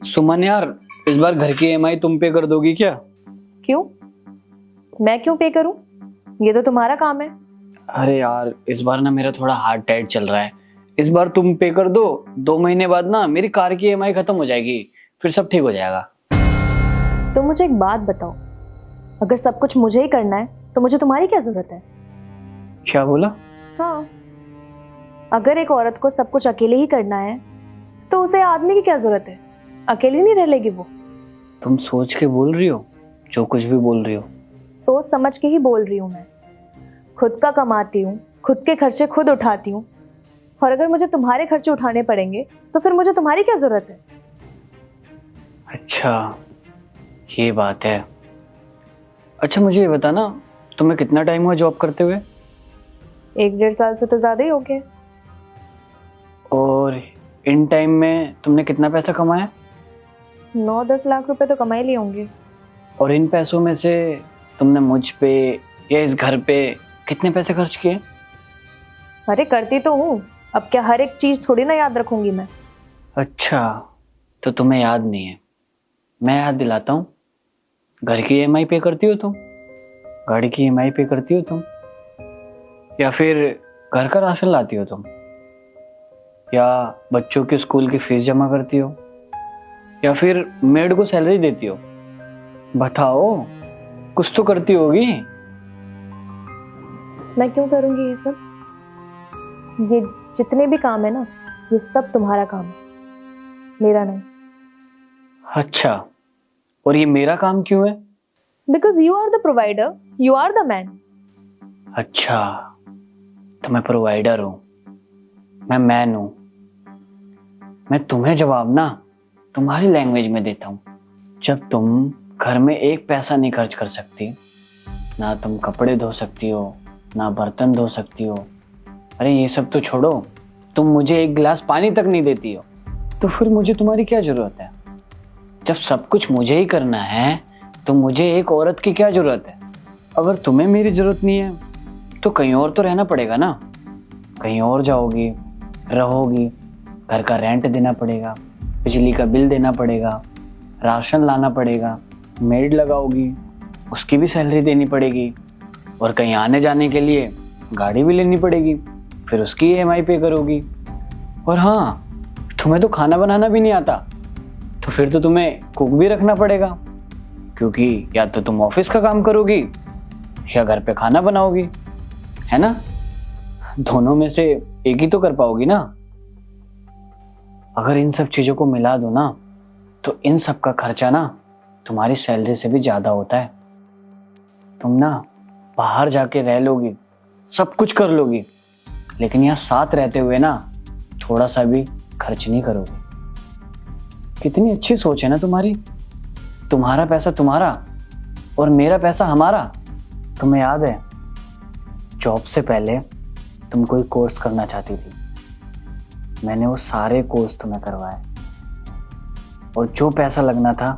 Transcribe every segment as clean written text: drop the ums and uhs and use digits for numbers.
सुमन यार, इस बार घर की ईएमआई तुम पे कर दोगी क्या? क्यों? मैं क्यों पे करूं? ये तो तुम्हारा काम है। अरे यार, इस बार ना मेरा थोड़ा हार्ट टाइट चल रहा है। इस बार तुम पे कर दो। 2 महीने बाद ना मेरी कार की ईएमआई खत्म हो जाएगी, फिर सब ठीक हो जाएगा। तो मुझे एक बात बताओ, अगर सब कुछ मुझे ही करना है तो मुझे तुम्हारी क्या जरूरत है? क्या बोला? हाँ, अगर एक औरत को सब कुछ अकेले ही करना है तो उसे आदमी की क्या जरूरत है? अकेली नहीं रह लेगी वो। तुम सोच के बोल रही हो? जो कुछ भी बोल रही हो। सोच समझ के ही बोल रही हूँ मैं। खुद का कमाती हूँ, खुद के खर्चे खुद उठाती हूँ, और अगर मुझे तुम्हारे खर्चे उठाने पड़ेंगे तो फिर मुझे तुम्हारी क्या जरूरत है? अच्छा, ये बात है। अच्छा मुझे ये बता ना, तुम्हें कितना टाइम हुआ जॉब करते हुए? 1-1.5 साल से तो ज्यादा ही हो गया। और इन टाइम में तुमने कितना पैसा कमाया? 9-10 लाख रुपए तो कमा ही लिए होंगे। और इन पैसों में से तुमने मुझ पे या इस घर पे कितने पैसे खर्च किए? अरे करती तो हूँ, अब क्या हर एक चीज थोड़ी ना याद रखूंगी मैं। अच्छा, तो तुम्हें याद नहीं है। मैं याद दिलाता हूँ। घर की ईएमआई पे करती हो तुम? गाड़ी की ईएमआई पे करती हो तुम? या फिर घर का राशन लाती हो तुम? या बच्चों के स्कूल की फीस जमा करती हो? या फिर मेड को सैलरी देती हो? बताओ, कुछ तो करती होगी। मैं क्यों करूंगी ये सब? ये जितने भी काम है ना, ये सब तुम्हारा काम है, मेरा नहीं। अच्छा, और ये मेरा काम क्यों है? Because you are the provider, you are the man. अच्छा, तो मैं प्रोवाइडर हूँ, मैं मैन हूँ। मैं तुम्हें जवाब ना तुम्हारी लैंग्वेज में देता हूँ। जब तुम घर में एक पैसा नहीं खर्च कर सकती, ना तुम कपड़े धो सकती हो, ना बर्तन धो सकती हो, अरे ये सब तो छोड़ो, तुम मुझे एक गिलास पानी तक नहीं देती हो, तो फिर मुझे तुम्हारी क्या जरूरत है? जब सब कुछ मुझे ही करना है तो मुझे एक औरत की क्या जरूरत है? अगर तुम्हें मेरी जरूरत नहीं है तो कहीं और तो रहना पड़ेगा ना। कहीं और जाओगी, रहोगी, घर का रेंट देना पड़ेगा, बिजली का बिल देना पड़ेगा, राशन लाना पड़ेगा, मेड लगाओगी, उसकी भी सैलरी देनी पड़ेगी, और कहीं आने जाने के लिए गाड़ी भी लेनी पड़ेगी, फिर उसकी ईएमआई पे करोगी। और हाँ, तुम्हें तो खाना बनाना भी नहीं आता, तो फिर तो तुम्हें कुक भी रखना पड़ेगा, क्योंकि या तो तुम ऑफिस का काम करोगी या घर पे खाना बनाओगी, है ना? दोनों में से एक ही तो कर पाओगी ना। अगर इन सब चीजों को मिला दो ना, तो इन सब का खर्चा ना तुम्हारी सैलरी से भी ज्यादा होता है। तुम ना बाहर जाके रह लोगी, सब कुछ कर लोगी, लेकिन यहाँ साथ रहते हुए ना थोड़ा सा भी खर्च नहीं करोगे। कितनी अच्छी सोच है ना तुम्हारी। तुम्हारा पैसा तुम्हारा और मेरा पैसा हमारा। तुम्हें याद है, जॉब से पहले तुम कोई कोर्स करना चाहती थी, मैंने वो सारे कोर्स तुम्हें करवाए, और जो पैसा लगना था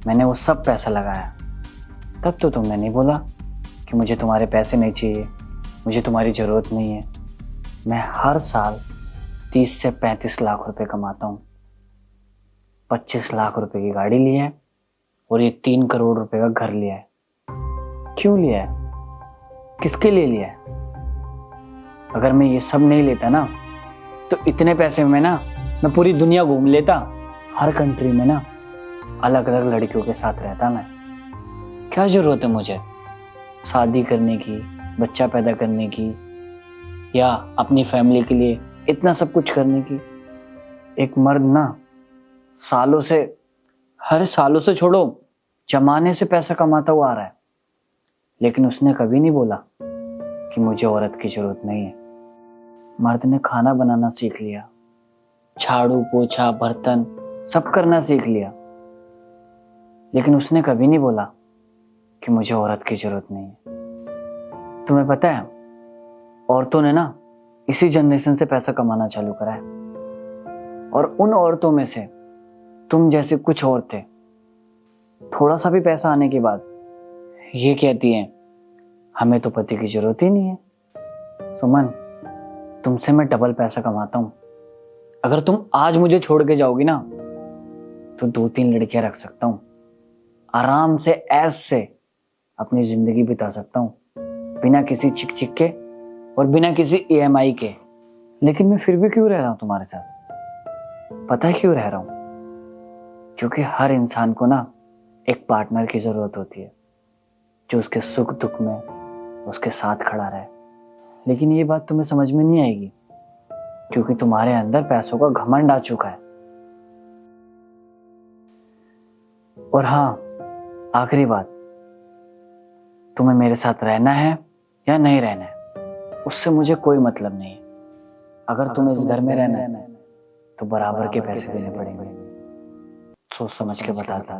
मैंने वो सब पैसा लगाया। तब तो तुमने नहीं बोला कि मुझे तुम्हारे पैसे नहीं चाहिए, मुझे तुम्हारी ज़रूरत नहीं है। मैं हर साल 30 से 35 लाख रुपए कमाता हूँ। 25 लाख रुपए की गाड़ी ली है और ये 3 करोड़ रुपए का घर लिया है। क्यों लिया है? किसके लिए लिया है? अगर मैं ये सब नहीं लेता ना, तो इतने पैसे में ना मैं पूरी दुनिया घूम लेता। हर कंट्री में ना अलग अलग लड़कियों के साथ रहता मैं। क्या जरूरत है मुझे शादी करने की, बच्चा पैदा करने की, या अपनी फैमिली के लिए इतना सब कुछ करने की? एक मर्द ना सालों से, हर सालों से छोड़ो, जमाने से पैसा कमाता हुआ आ रहा है, लेकिन उसने कभी नहीं बोला कि मुझे औरत की जरूरत नहीं है। मर्द ने खाना बनाना सीख लिया, झाड़ू पोछा बर्तन सब करना सीख लिया, लेकिन उसने कभी नहीं बोला कि मुझे औरत की जरूरत नहीं है। तुम्हें पता है, औरतों ने ना इसी जनरेशन से पैसा कमाना चालू करा है, और उन औरतों में से तुम जैसे कुछ औरतें थोड़ा सा भी पैसा आने के बाद ये कहती हैं, हमें तो पति की जरूरत ही नहीं है। सुमन, तुमसे मैं डबल पैसा कमाता हूं। अगर तुम आज मुझे छोड़ के जाओगी ना, तो 2-3 लड़कियां रख सकता हूँ, आराम से ऐश से अपनी जिंदगी बिता सकता हूँ, बिना किसी चिक चिक के और बिना किसी EMI के। लेकिन मैं फिर भी क्यों रह रहा हूँ तुम्हारे साथ? पता है क्यों रह रहा हूँ? क्योंकि हर इंसान को ना एक पार्टनर की जरूरत होती है, जो उसके सुख दुख में उसके साथ खड़ा रहे। लेकिन ये बात तुम्हें समझ में नहीं आएगी, क्योंकि तुम्हारे अंदर पैसों का घमंड आ चुका है। और हाँ, आखिरी बात, तुम्हें मेरे साथ रहना है या नहीं रहना है, उससे मुझे कोई मतलब नहीं है। अगर तुम्हें इस घर में रहना है तो बराबर के पैसे देने पड़ेंगे। सोच समझ के बताता।